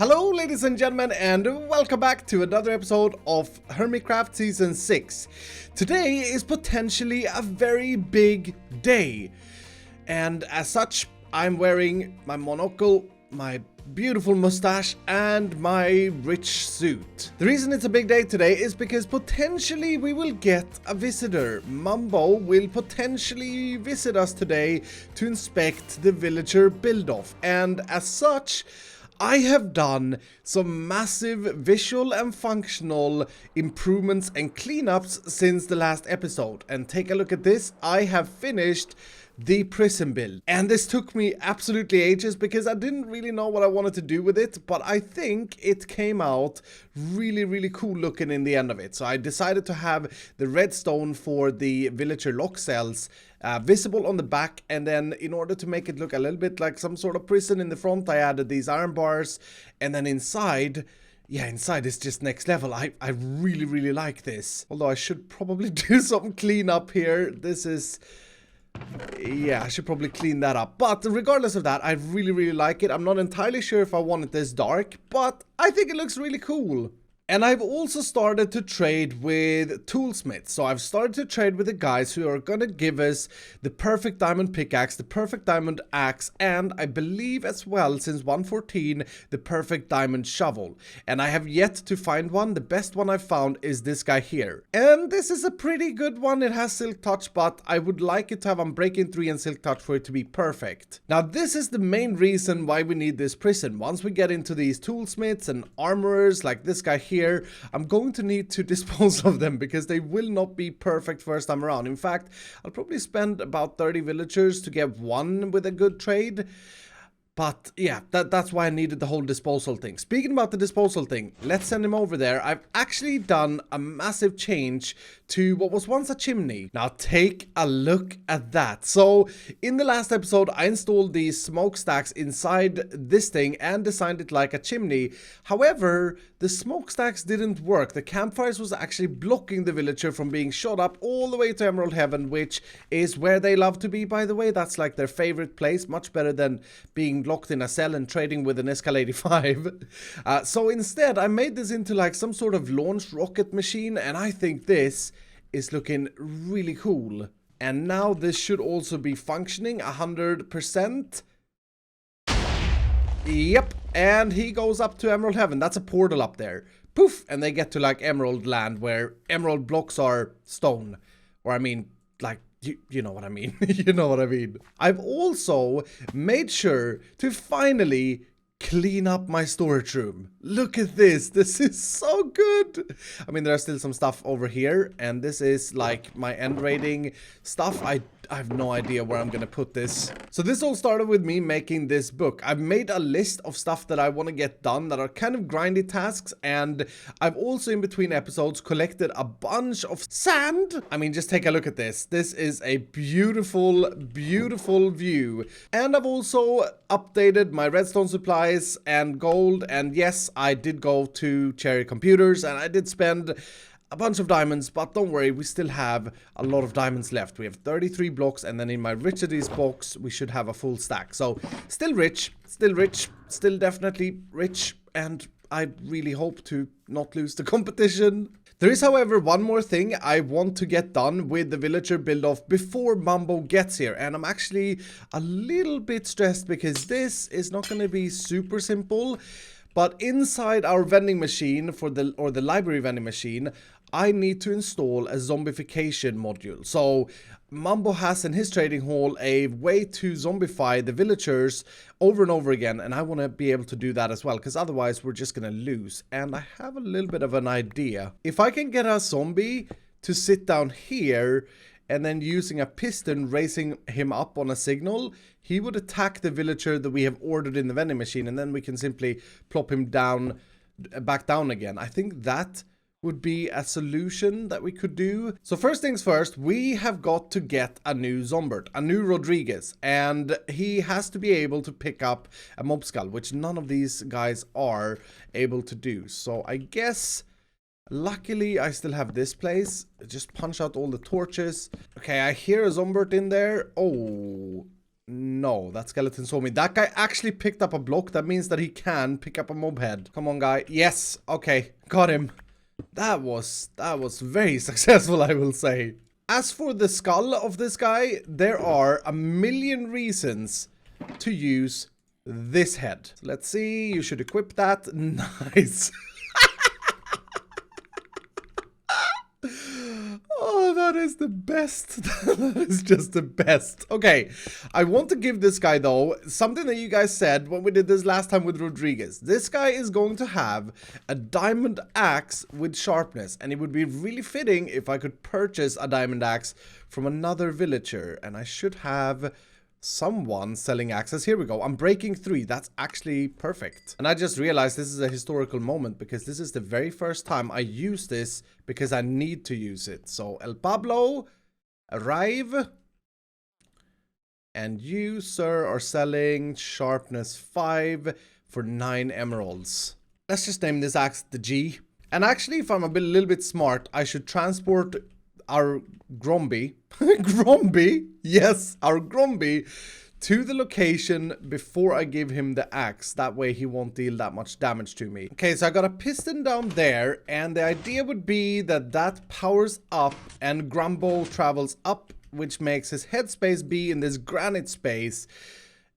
Hello ladies and gentlemen, and welcome back to another episode of Hermitcraft Season 6. Today is potentially a very big day, and as such I'm wearing my monocle, my beautiful mustache, and my rich suit. The reason it's a big day today is because potentially we will get a visitor. Mumbo will potentially visit us today to inspect the villager build-off, and as such I have done some massive visual and functional improvements and cleanups since the last episode. And take a look at this. I have finished the prison build. And this took me absolutely ages because I didn't really know what I wanted to do with it. But I think it came out really cool looking in the end of it. So I decided to have the redstone for the villager lock cells visible on the back, and then in order to make it look a little bit like some sort of prison in the front, I added these iron bars, and then inside is just next level. I really like this. Although I should probably do some cleanup here. This is... yeah, I should probably clean that up. But regardless of that, I really like it. I'm not entirely sure if I want it this dark, but I think it looks really cool. And I've also started to trade with toolsmiths. So I've started to trade with the guys who are gonna give us the perfect diamond pickaxe, the perfect diamond axe, and I believe as well, since 114, the perfect diamond shovel. And I have yet to find one. The best one I've found is this guy here. And this is a pretty good one. It has silk touch, but I would like it to have unbreaking 3 and silk touch for it to be perfect. Now this is the main reason why we need this prison. Once we get into these toolsmiths and armorers like this guy here, I'm going to need to dispose of them because they will not be perfect first time around. In fact, I'll probably spend about 30 villagers to get one with a good trade. But yeah, that's why I needed the whole disposal thing. Speaking about the disposal thing, let's send him over there. I've actually done a massive change to what was once a chimney. Now take a look at that. So in the last episode, I installed these smokestacks inside this thing and designed it like a chimney. However, the smokestacks didn't work. The campfires was actually blocking the villager from being shot up all the way to Emerald Heaven, which is where they love to be, by the way. That's like their favorite place, much better than being locked in a cell and trading with an Iskall 85. So instead, I made this into like some sort of launched rocket machine, and I think this is looking really cool. And now this should also be functioning 100%. Yep, and he goes up to Emerald Heaven. That's a portal up there. Poof, and they get to like Emerald Land, where emerald blocks are stone. Or I mean, like, you know what I mean. You know what I mean. I've also made sure to finally clean up my storage room. Look at this. This is so good. I mean, there's still some stuff over here, and this is like my end rating stuff. I have no idea where I'm gonna put this. So this all started with me making this book. I've made a list of stuff that I want to get done that are kind of grindy tasks, and I've also in between episodes collected a bunch of sand. I mean, just take a look at this. This is a beautiful view. And I've also updated my redstone supplies and gold, and yes, I did go to Cherry Computers and I did spend a bunch of diamonds, but don't worry, we still have a lot of diamonds left. We have 33 blocks, and then in my riches box, we should have a full stack. So, still rich, still definitely rich, and I really hope to not lose the competition. There is, however, one more thing I want to get done with the villager build-off before Mumbo gets here, and I'm actually a little bit stressed because this is not going to be super simple. But inside our vending machine or the library vending machine, I need to install a zombification module. So Mumbo has in his trading hall a way to zombify the villagers over and over again, and I want to be able to do that as well, because otherwise we're just going to lose. And I have a little bit of an idea. If I can get a zombie to sit down here, and then using a piston raising him up on a signal, he would attack the villager that we have ordered in the vending machine, and then we can simply plop him down, back down again. I think that would be a solution that we could do. So first things first, we have got to get a new Zombert, a new Rodriguez, and he has to be able to pick up a mob skull, which none of these guys are able to do. So I guess... luckily, I still have this place. Just punch out all the torches. Okay, I hear a Zombert in there. Oh, No, that skeleton saw me. That guy actually picked up a block. That means that he can pick up a mob head. Come on, guy. Yes. Okay. Got him. That was very successful, I will say. As for the skull of this guy, there are a million reasons to use this head. So let's see. You should equip that. Nice. Oh, that is the best. That is just the best. Okay, I want to give this guy, though, something that you guys said when we did this last time with Rodriguez. This guy is going to have a diamond axe with sharpness, and it would be really fitting if I could purchase a diamond axe from another villager, and I should have someone selling axes. Here we go. I'm breaking 3. That's actually perfect. And I just realized this is a historical moment because this is the very first time I use this because I need to use it. So El Pablo, arrive. And you, sir, are selling sharpness 5 for 9 emeralds. Let's just name this axe the G. And actually, if I'm a little bit smart, I should transport our GROMBIE, GROMBIE, yes, our GROMBIE, to the location before I give him the axe. That way he won't deal that much damage to me. Okay, so I got a piston down there, and the idea would be that that powers up and Grumbo travels up, which makes his headspace be in this granite space,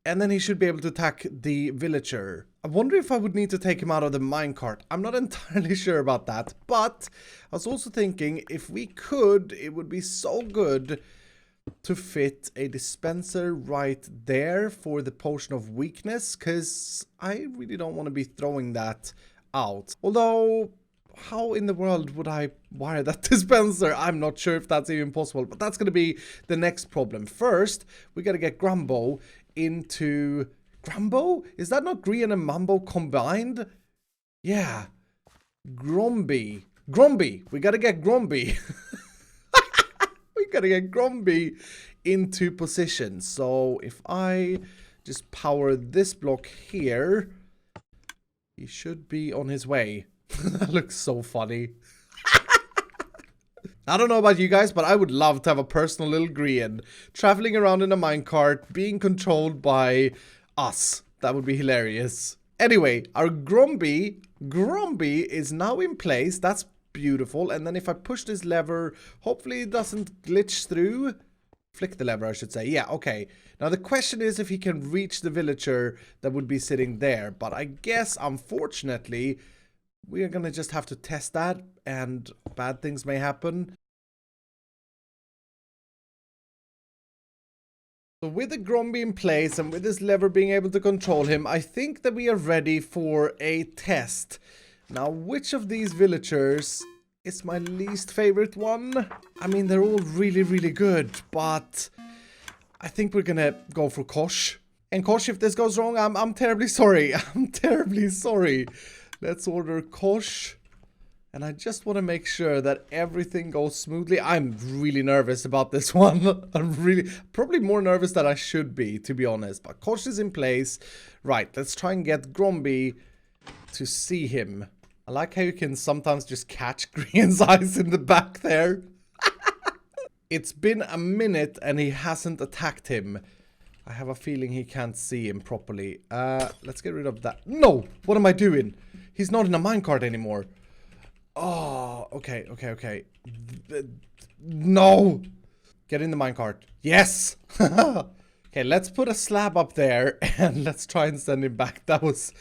and then he should be able to attack the villager. I wonder if I would need to take him out of the minecart. I'm not entirely sure about that, but I was also thinking if we could, it would be so good to fit a dispenser right there for the potion of weakness, because I really don't want to be throwing that out. Although, how in the world would I wire that dispenser? I'm not sure if that's even possible, but that's going to be the next problem. First, we got to get Grumbo into... Grumbo? Is that not Green and Mumbo combined? Yeah. GROMBIE. GROMBIE. We gotta get GROMBIE. We gotta get GROMBIE into position. So if I just power this block here, he should be on his way. That looks so funny. I don't know about you guys, but I would love to have a personal little Grian traveling around in a minecart, being controlled by us. That would be hilarious. Anyway, our GROMBIE is now in place. That's beautiful. And then if I push this lever, hopefully it doesn't glitch through. Flick the lever, I should say. Yeah, okay. Now the question is if he can reach the villager that would be sitting there. But I guess, unfortunately, we are gonna just have to test that, and bad things may happen. So with the GROMBIE in place and with this lever being able to control him, I think that we are ready for a test. Now, which of these villagers is my least favorite one? I mean, they're all really, really good, but I think we're gonna go for Kosh. And Kosh, if this goes wrong, I'm terribly sorry. I'm terribly sorry. Let's order Kosh. And I just want to make sure that everything goes smoothly. I'm really nervous about this one. I'm probably more nervous than I should be, to be honest. But Kosh is in place. Right, let's try and get GROMBIE to see him. I like how you can sometimes just catch Grian's eyes in the back there. It's been a minute and he hasn't attacked him. I have a feeling he can't see him properly. Let's get rid of that. No! What am I doing? He's not in a minecart anymore. Oh, okay. No! Get in the minecart. Yes! Okay, let's put a slab up there and let's try and send him back. That was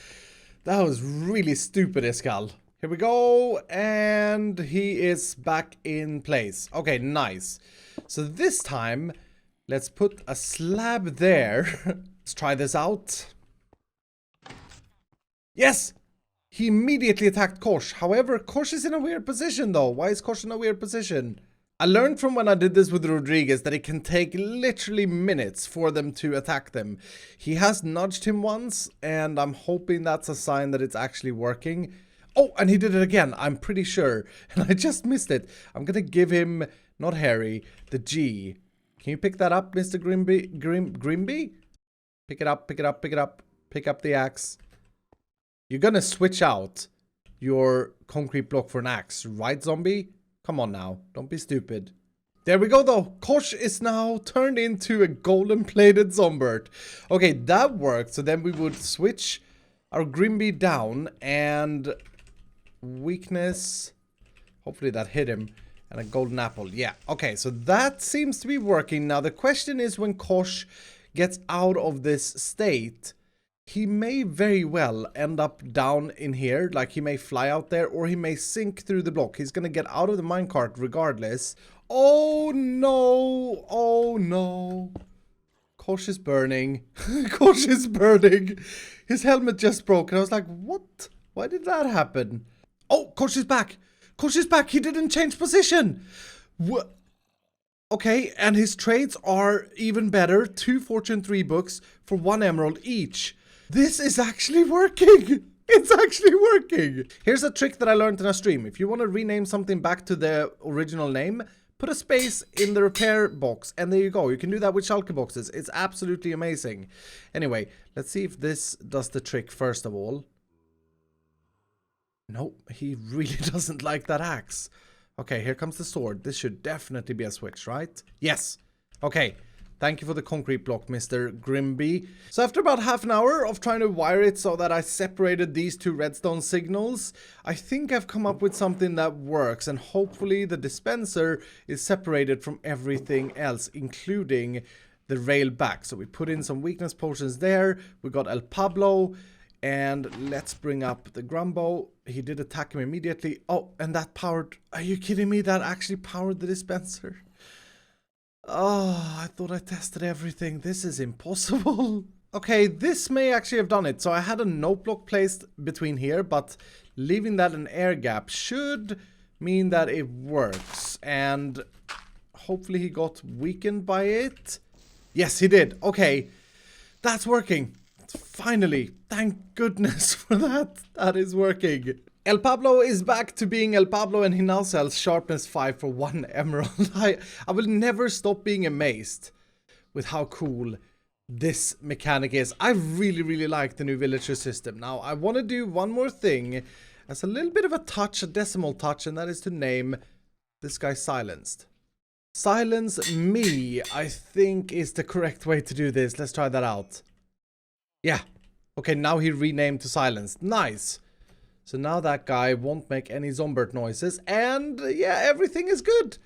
really stupid, Iskall. Here we go, and he is back in place. Okay, nice. So this time, let's put a slab there. Let's try this out. Yes! He immediately attacked Kosh. However, Kosh is in a weird position though. Why is Kosh in a weird position? I learned from when I did this with Rodriguez that it can take literally minutes for them to attack them. He has nudged him once, and I'm hoping that's a sign that it's actually working. Oh, and he did it again, I'm pretty sure. And I just missed it. I'm gonna give him, not Harry, the G. Can you pick that up, Mr. GROMBIE? Pick it up, pick it up, pick it up. Pick up the axe. You're gonna switch out your concrete block for an axe, right, zombie? Come on now, don't be stupid. There we go though. Kosh is now turned into a golden plated zombert. Okay, that worked. So then we would switch our GROMBIE down and weakness. Hopefully that hit him. And a golden apple. Yeah. Okay, so that seems to be working. Now the question is, when Kosh gets out of this state, he may very well end up down in here. Like he may fly out there, or he may sink through the block. He's gonna get out of the minecart regardless. Oh no! Oh no! Kosh is burning. Kosh is burning. His helmet just broke, and I was like, what? Why did that happen? Oh, Kosh is back! Kosh is back! He didn't change position! What? Okay, and his trades are even better. 2 fortune 3 books for 1 emerald each. This is actually working! It's actually working! Here's a trick that I learned in a stream. If you want to rename something back to the original name, put a space in the repair box, and there you go. You can do that with shulker boxes. It's absolutely amazing. Anyway, let's see if this does the trick first of all. Nope, he really doesn't like that axe. Okay, here comes the sword. This should definitely be a switch, right? Yes! Okay. Thank you for the concrete block, Mr. GROMBIE. So after about half an hour of trying to wire it so that I separated these 2 redstone signals, I think I've come up with something that works, and hopefully the dispenser is separated from everything else, including the rail back. So we put in some weakness potions there. We got El Pablo, and let's bring up the Grumbo. He did attack him immediately. Oh, and that powered... Are you kidding me? That actually powered the dispenser. Oh, I thought I tested everything. This is impossible. Okay, this may actually have done it. So I had a note block placed between here, but leaving that an air gap should mean that it works. And hopefully he got weakened by it. Yes, he did. Okay, that's working. Finally, thank goodness for that. That is working. El Pablo is back to being El Pablo, and he now sells sharpness 5 for 1 emerald. I will never stop being amazed with how cool this mechanic is. I really like the new villager system. Now, I want to do one more thing as a little bit of a touch, a decimal touch, and that is to name this guy Silenced. Silence me, I think, is the correct way to do this. Let's try that out. Yeah. Okay, now he renamed to Silenced. Nice. So now that guy won't make any zombert noises, and yeah, everything is good.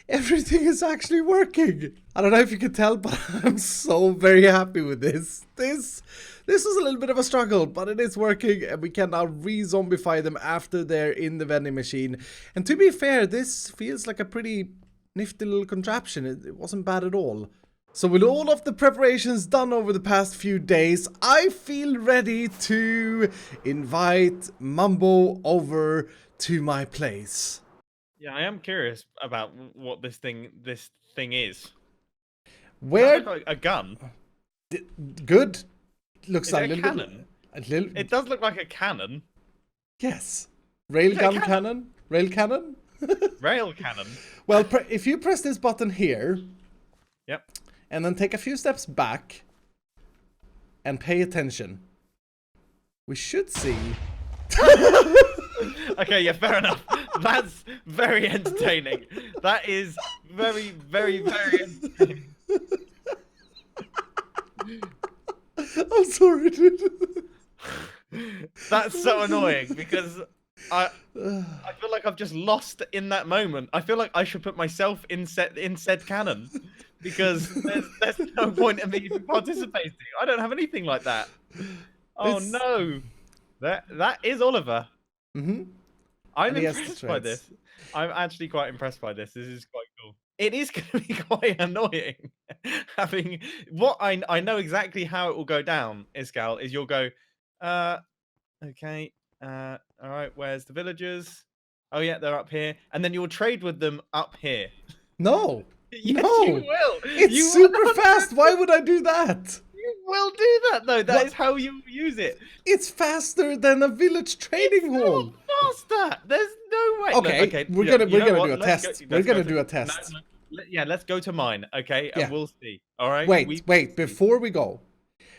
Everything is actually working. I don't know if you can tell, but I'm so very happy with this. This was a little bit of a struggle, but it is working, and we can now re-zombify them after they're in the vending machine. And to be fair, this feels like a pretty nifty little contraption. It wasn't bad at all. So with all of the preparations done over the past few days, I feel ready to invite Mumbo over to my place. Yeah, I am curious about what this thing is. Where? Does that look like a gun? Good. Looks Is like it a a little cannon? bit. It does look like a cannon. Yes. Railgun cannon? Rail cannon? Rail cannon. Well, if you press this button here. Yep. And then take a few steps back and pay attention. We should see. Okay, yeah, fair enough. That's very entertaining. That is very entertaining. I'm sorry, dude. That's so annoying because I feel like I've just lost in that moment. I feel like I should put myself in said cannon. Because there's no point in me participating. I don't have anything like that. Oh no, that is Oliver. Mm-hmm. I'm impressed by this. I'm actually quite impressed by this. This is quite cool. It is going to be quite annoying having what I know exactly how it will go down. Iskall, is you'll go, okay, all right. Where's the villagers? Oh yeah, they're up here, and then you'll trade with them up here. No. Yes, no, you will. It's super fast. Why would I do that? You will do that though. That is how you use it. It's faster than a village trading hall. It's not faster. There's no way. Okay, Look, okay. we're gonna do a test. We're gonna do a test. Yeah, let's go to mine. Okay, and we'll see. All right. Wait. Before we go,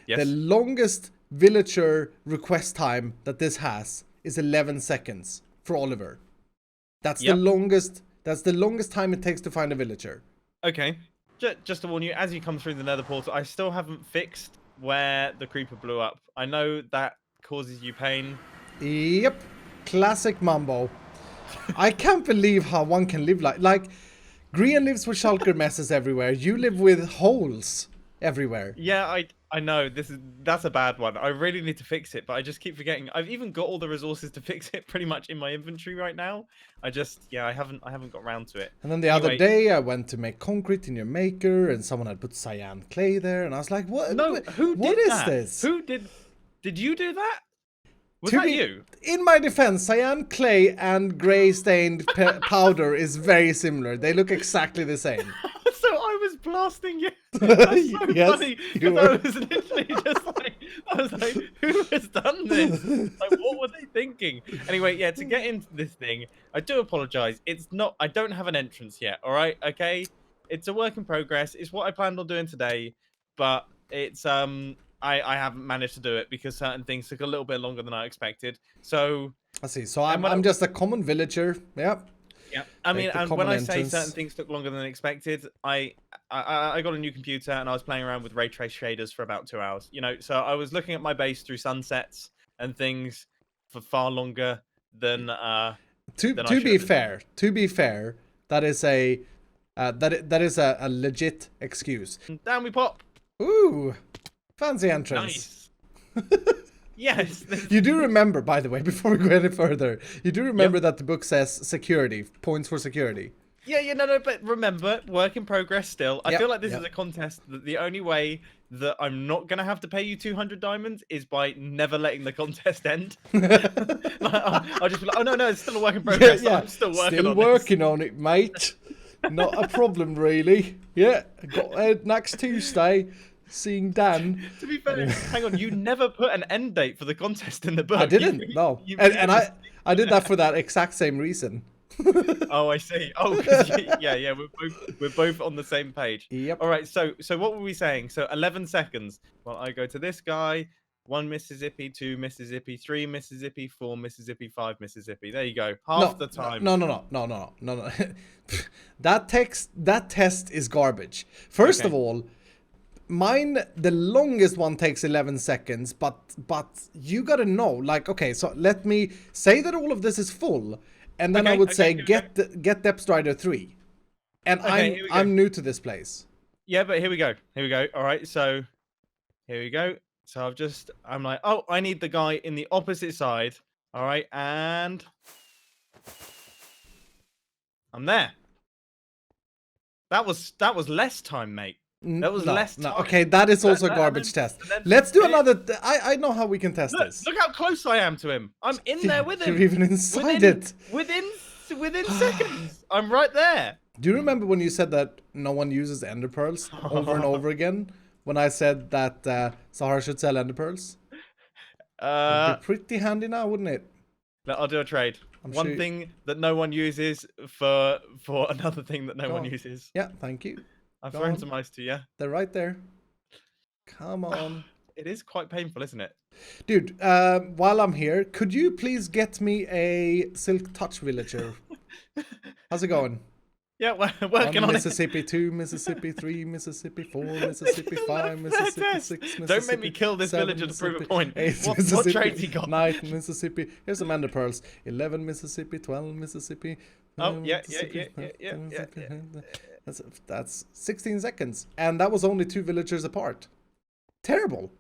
yes. The longest villager request time that this has is 11 seconds for Oliver. That's the longest. That's the longest time it takes to find a villager. Okay. Just to warn you, as you come through the nether portal, I still haven't fixed where the creeper blew up. I know that causes you pain. Yep. Classic Mumbo. I can't believe how one can live like Grian lives with shulker messes everywhere. You live with holes everywhere. Yeah, I know that's a bad one. I really need to fix it, but I just keep forgetting. I've even got all the resources to fix it pretty much in my inventory right now. I haven't got around to it. And then the other day I went to make concrete in your maker and someone had put cyan clay there and I was like, what? No, who what did is that? this? Who did you do that? Was that you? In my defense, cyan clay and gray stained powder is very similar. They look exactly the same. So I was blasting you. That's so Yes, funny. you I were. was literally just like, I was like, who has done this? Like, what were they thinking? Anyway, yeah, to get into this thing, I do apologize. I don't have an entrance yet, all right? Okay? It's a work in progress. It's what I planned on doing today, but it's, I haven't managed to do it because certain things took a little bit longer than I expected. So I see. So I'm just a common villager. Yep. yeah, I mean, and when I say entrance. certain things took longer than expected, I got a new computer and I was playing around with ray trace shaders for about 2 hours. You know, so I was looking at my base through sunsets and things for far longer than To be fair, that is a that is a legit excuse. Down we pop. Ooh, fancy entrance. Nice. Yes. You do remember, by the way, before we go any further, you do remember that the book says security, points for security. Yeah, no, but remember, work in progress still. I feel like this is a contest that the only way that I'm not going to have to pay you 200 diamonds is by never letting the contest end. I'll just be like, oh, no, it's still a work in progress. I'm still working on it, mate. Not a problem, really. Yeah, got next Tuesday. Seeing Dan. To be fair, hang on, you never put an end date for the contest in the book. I didn't, no. And I did that for that exact same reason. Oh, I see. Oh, yeah, we're both on the same page. Yep. All right, so what were we saying? So 11 seconds. Well, I go to this guy. 1 Mississippi, 2 Mississippi, 3 Mississippi, 4 Mississippi, 5 Mississippi. There you go. Half the time. No. That test is garbage. First of all, mine, the longest one takes 11 seconds, but you gotta know, like, okay, so let me say that all of this is full, and then I would say get Depth Strider 3. And I'm new to this place. Yeah, but here we go. All right, so here we go. So I'm like, oh, I need the guy in the opposite side. All right, and I'm there. That was less time, mate. That was less time. No, okay, that is also a garbage test. Let's do another. I know how we can test this. Look how close I am to him. I'm in there with him. You're even inside it. Within seconds. I'm right there. Do you remember when you said that no one uses ender pearls over and over again? When I said that Sahara should sell ender pearls? It'd be pretty handy now, wouldn't it? I'll do a trade. One thing that no one uses for another thing that no one uses. Yeah, thank you. I've thrown some ice to you. They're right there. Come on. It is quite painful, isn't it? Dude, while I'm here, could you please get me a Silk Touch villager? How's it going? Yeah, we're working on Mississippi it. 2, Mississippi 3, Mississippi 4, Mississippi 5, Mississippi 6, Mississippi Don't make me kill this villager to prove a point. 8, what trades he got? 9, Mississippi. Here's some ender pearls. 11, Mississippi. 12, Mississippi. Oh, yeah. That's 16 seconds. And that was only 2 villagers apart. Terrible.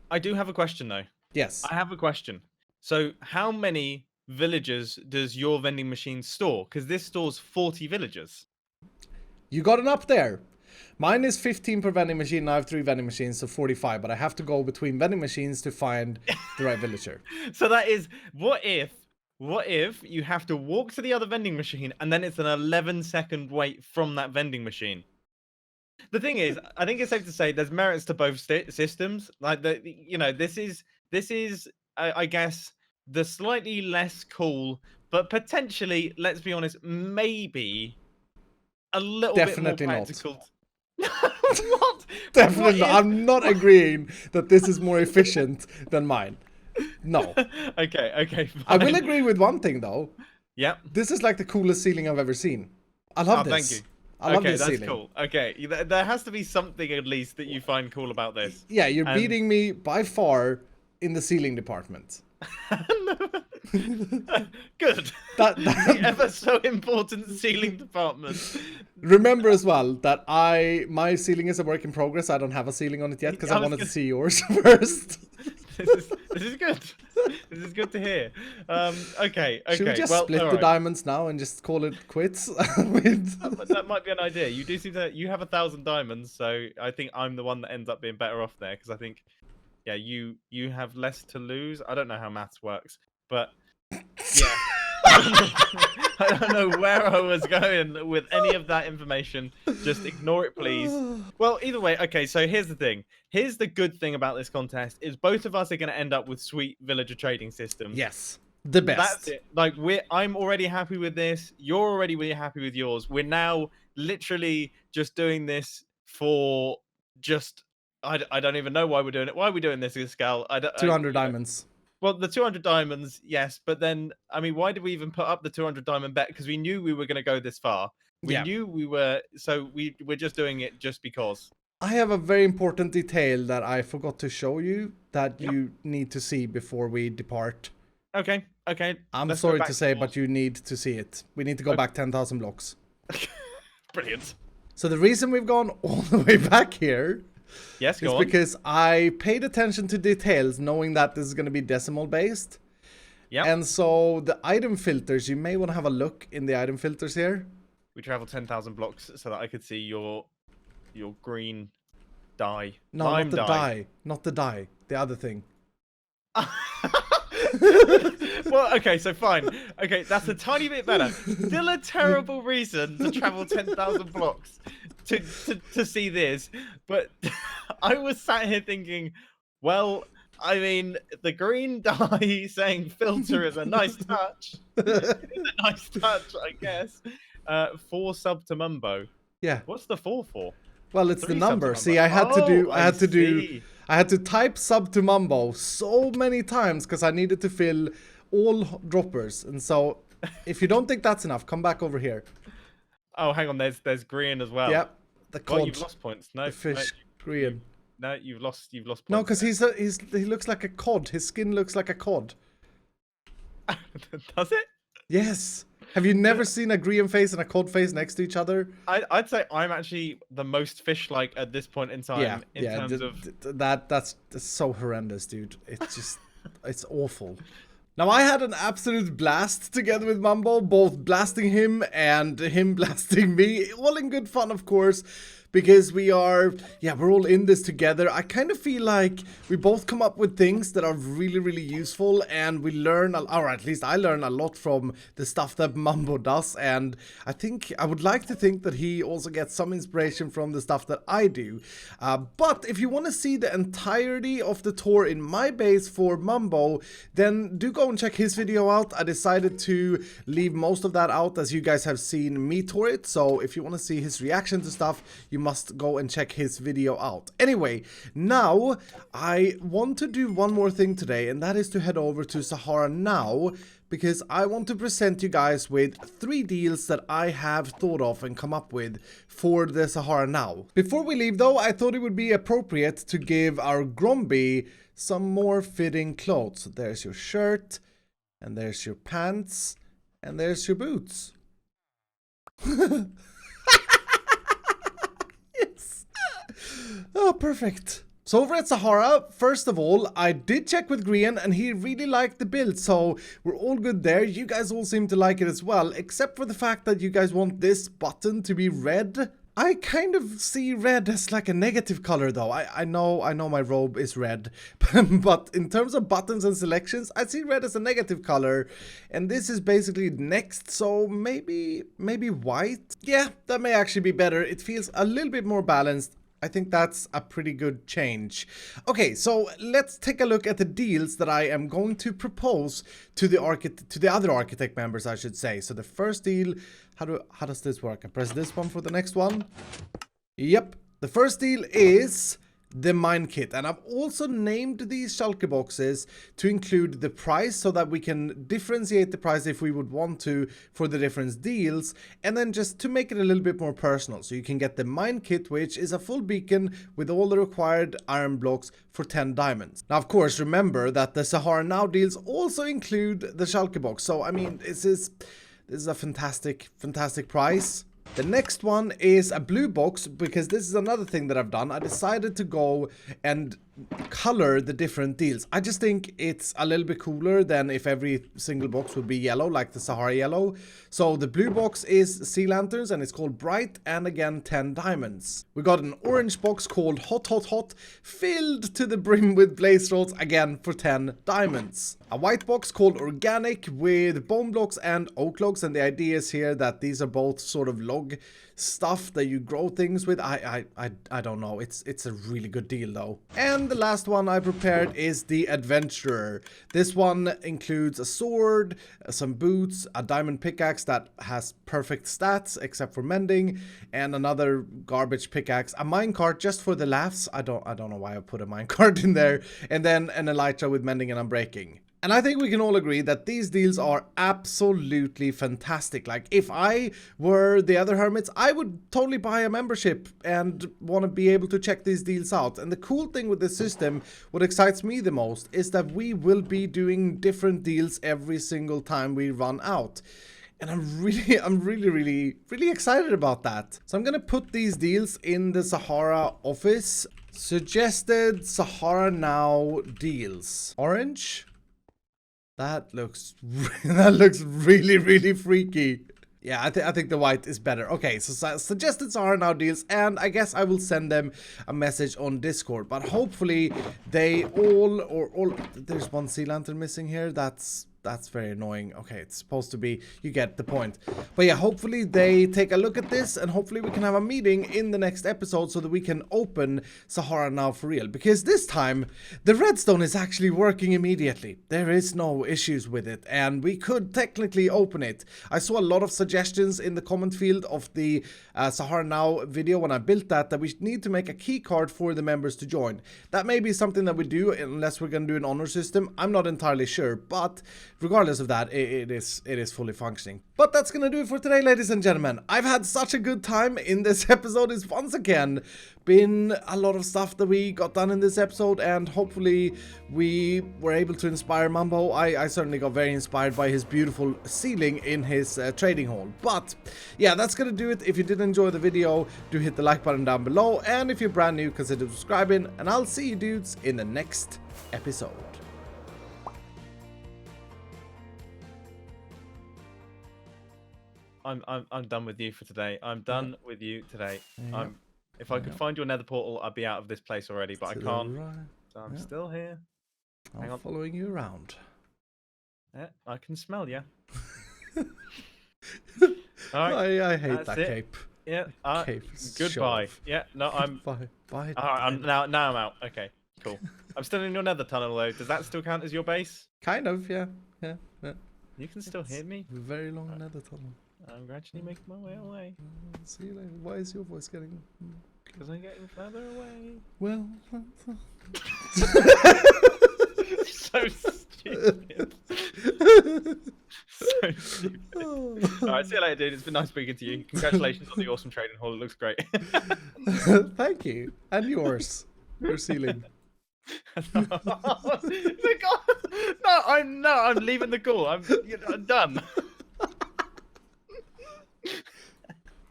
I do have a question, though. Yes. I have a question. So how many villagers does your vending machine store? Because this stores 40 villagers. You got it up there. Mine is 15 per vending machine. I have 3 vending machines, so 45. But I have to go between vending machines to find the right villager. So that is, what if you have to walk to the other vending machine and then it's an 11-second wait from that vending machine? The thing is, I think it's safe to say there's merits to both systems. Like, this is, I guess, the slightly less cool, but potentially, let's be honest, maybe a little bit more practical. What? Definitely not. I'm not agreeing that this is more efficient than mine. No. Okay. Fine. I will agree with one thing, though. Yeah. This is like the coolest ceiling I've ever seen. I love Oh, this. thank you. I love Okay, this that's ceiling. cool. Okay, there has to be something at least that you find cool about this. Yeah, you're And- beating me by far in the ceiling department. Good. The ever so important ceiling department. Remember as well that my ceiling is a work in progress. I don't have a ceiling on it yet because I wanted to see yours first. This is good. This is good to hear. Okay. Should we just well, split the diamonds now and just call it quits? That might be an idea. You do seem to. You have 1,000 diamonds, so I think I'm the one that ends up being better off there because I think, yeah, you have less to lose. I don't know how maths works, but yeah. I don't know where I was going with any of that information. Just ignore it, please. Well, either way, okay, so here's the thing. Here's the good thing about this contest is both of us are going to end up with sweet villager trading systems. Yes. The best. That's it. Like, I'm already happy with this. You're already really happy with yours. We're now literally just doing this for just... I don't even know why we're doing it. Why are we doing this, Iskall? 200 diamonds. Well, the 200 diamonds, yes, but then, I mean, why did we even put up the 200 diamond bet? Because we knew we were going to go this far. We knew we were, so we're just doing it just because. I have a very important detail that I forgot to show you that you need to see before we depart. Okay. I'm sorry to say, but you need to see it. We need to go back 10,000 blocks. Brilliant. So the reason we've gone all the way back here... Yes, it's because I paid attention to details knowing that this is going to be decimal based. Yeah. And so the item filters, you may want to have a look in the item filters here. We traveled 10,000 blocks so that I could see your green dye. No, Lime not the dye. Not the dye. The other thing. Well, okay, so fine. Okay, that's a tiny bit better. Still a terrible reason to travel 10,000 blocks to see this. But I was sat here thinking, well, I mean, the green dye saying filter is a nice touch. It's a nice touch, I guess. 4 sub to Mumbo. Yeah. What's the 4 for? Well, it's 3 the sub to number. Mumbo. See, I had to type sub to Mumbo so many times because I needed to fill all droppers. And so if you don't think that's enough, come back over here. Oh, hang on. There's green as well. Yep. The cod. Well, you've lost points. No, the fish. Green. No, you've lost points. No, because he looks like a cod. His skin looks like a cod. Does it? Yes. Have you never seen a green face and a cod face next to each other? I'd say I'm actually the most fish-like at this point in time. Yeah, terms of that's so horrendous, dude. It's just it's awful. Now I had an absolute blast together with Mumbo, both blasting him and him blasting me, all in good fun, of course. Because we're all in this together. I kind of feel like we both come up with things that are really, really useful, and we learn, or at least I learn a lot from the stuff that Mumbo does, and I would like to think that he also gets some inspiration from the stuff that I do. But if you want to see the entirety of the tour in my base for Mumbo, then do go and check his video out. I decided to leave most of that out as you guys have seen me tour it, so if you want to see his reaction to stuff, you must go and check his video out. Anyway, now I want to do one more thing today, and that is to head over to Sahara Now, because I want to present you guys with 3 deals that I have thought of and come up with for the Sahara Now. Before we leave though, I thought it would be appropriate to give our GROMBIE some more fitting clothes. So there's your shirt, and there's your pants, and there's your boots. Oh, perfect. So over at Sahara, first of all, I did check with Grian and he really liked the build, so we're all good there. You guys all seem to like it as well, except for the fact that you guys want this button to be red. I kind of see red as like a negative color though. I know my robe is red, but in terms of buttons and selections, I see red as a negative color, and this is basically next, so maybe white? Yeah, that may actually be better. It feels a little bit more balanced. I think that's a pretty good change. Okay, so let's take a look at the deals that I am going to propose to the other architect members, I should say. So the first deal, how does this work? I press this one for the next one. Yep, the first deal is the mine kit. And I've also named these shulker boxes to include the price so that we can differentiate the price if we would want to for the different deals, and then just to make it a little bit more personal. So you can get the mine kit, which is a full beacon with all the required iron blocks for 10 diamonds. Now, of course, remember that the Sahara Now deals also include the shulker box. So, I mean, this is a fantastic price. The next one is a blue box, because this is another thing that I've done. I decided to go and color the different deals. I just think it's a little bit cooler than if every single box would be yellow, like the Sahara yellow. So the blue box is sea lanterns, and it's called bright, and again 10 diamonds. We got an orange box called hot hot hot, filled to the brim with blaze rods, again for 10 diamonds. A white box called organic with bone blocks and oak logs, and the idea is here that these are both sort of log stuff that you grow things with. I don't know. It's a really good deal though. And the last one I prepared is the adventurer. This one includes a sword, some boots, a diamond pickaxe that has perfect stats except for mending, and another garbage pickaxe, a minecart just for the laughs. I don't know why I put a minecart in there, and then an elytra with mending and unbreaking. And I think we can all agree that these deals are absolutely fantastic. Like, if I were the other hermits, I would totally buy a membership and want to be able to check these deals out. And the cool thing with this system, what excites me the most, is that we will be doing different deals every single time we run out. And I'm really excited about that. So I'm gonna put these deals in the Sahara office. Suggested Sahara Now deals. Orange. That looks really freaky. Yeah, I think the white is better. Okay, so suggested Sahara Now deals, and I guess I will send them a message on Discord. But hopefully they all there's one sea lantern missing here. That's very annoying. Okay, it's supposed to be, you get the point. But yeah, hopefully they take a look at this, and hopefully we can have a meeting in the next episode so that we can open Sahara Now for real. Because this time, the redstone is actually working immediately. There is no issues with it, and we could technically open it. I saw a lot of suggestions in the comment field of the Sahara Now video when I built that we need to make a key card for the members to join. That may be something that we do, unless we're going to do an honor system. I'm not entirely sure, but regardless of that, it is fully functioning. But that's gonna do it for today, ladies and gentlemen. I've had such a good time in this episode. It's once again been a lot of stuff that we got done in this episode, and hopefully we were able to inspire Mumbo. I certainly got very inspired by his beautiful ceiling in his trading hall. But yeah, that's gonna do it. If you did enjoy the video, do hit the like button down below, and if you're brand new, consider subscribing, and I'll see you dudes in the next episode. I'm done with you for today. I'm done with you today. Yep. If I could find your nether portal, I'd be out of this place already, but I can't. Right. So I'm still here. I'm following you around. Yeah, I can smell you. All right. I hate that cape. Yeah. Cape. Goodbye. Yeah. No, I'm. Bye. All right. Now I'm out. Okay. Cool. I'm still in your nether tunnel though. Does that still count as your base? Kind of. Yeah. You can still hear me. Very long nether tunnel. I'm gradually making my way away. See you later. Why is your voice getting? Because I'm getting further away. Well. So stupid. So stupid. Alright, see you later, dude. It's been nice speaking to you. Congratulations on the awesome trading hall. It looks great. Thank you. And yours. Your ceiling. No, I'm leaving the call. I'm done.